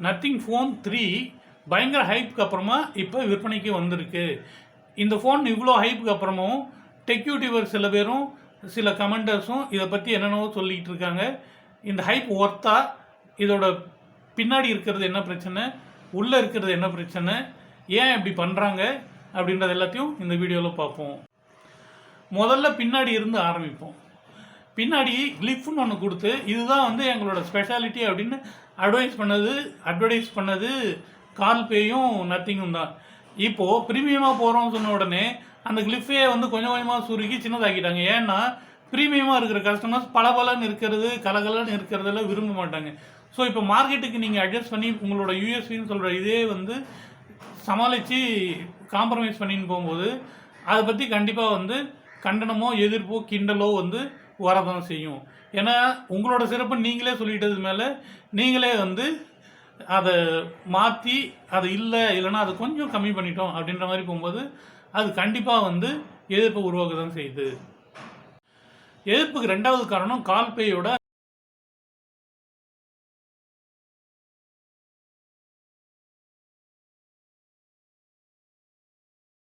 Nothing phone 3 பயங்கர ஹைப்புக்கு அப்புறமா இப்போ விற்பனைக்கு வந்திருக்கு. இந்த ஃபோன் இவ்வளோ ஹைப்புக்கு அப்புறமும் டெக் யூடியூபர் சில பேரும் சில கமெண்டர்ஸும் இதை பற்றி என்னென்னவோ சொல்லிகிட்டு இருக்காங்க. இந்த ஹைப் ஒர்த்தா, இதோட பின்னாடி இருக்கிறது என்ன பிரச்சனை, உள்ளே இருக்கிறது என்ன பிரச்சனை, ஏன் இப்படி பண்ணுறாங்க அப்படின்றது எல்லாத்தையும் இந்த வீடியோவில் பார்ப்போம். முதல்ல பின்னாடி இருந்து ஆரம்பிப்போம். பின்னாடி கிளிஃப்னு ஒன்று கொடுத்து இதுதான் வந்து எங்களோட ஸ்பெஷாலிட்டி அப்படின்னு அட்வர்டைஸ் பண்ணது கால்பேயும் நத்திங்கும் தான். இப்போது ப்ரீமியமாக போகிறோம்னு சொன்ன உடனே அந்த கிளிஃபே வந்து கொஞ்சம் கொஞ்சமாக சுருக்கி சின்னதாக்கிட்டாங்க. ஏன்னா ப்ரீமியமாக இருக்கிற கஸ்டமர்ஸ் பலன்னு இருக்கிறது கலகலன்னு இருக்கிறதெல்லாம் விரும்ப மாட்டாங்க. ஸோ இப்போ மார்க்கெட்டுக்கு நீங்கள் அட்ஜஸ்ட் பண்ணி உங்களோட யூஎஸ்பின்னு சொல்கிற இதே வந்து சமாளித்து காம்ப்ரமைஸ் பண்ணின்னு போகும்போது அதை பற்றி கண்டிப்பாக வந்து கண்டனமோ எதிர்ப்போ கிண்டலோ வந்து வரதான் செய்யும். ஏன்னா உங்களோட சிறப்பை நீங்களே சொல்லிட்டது மேலே நீங்களே வந்து அதை மாற்றி அது இல்லைன்னா அதை கொஞ்சம் கம்மி பண்ணிட்டோம் அப்படின்ற மாதிரி போகும்போது அது கண்டிப்பாக வந்து எதிர்ப்பை உருவாக்க தான் செய்யுது. எதிர்ப்புக்கு ரெண்டாவது காரணம் கால்பேயோட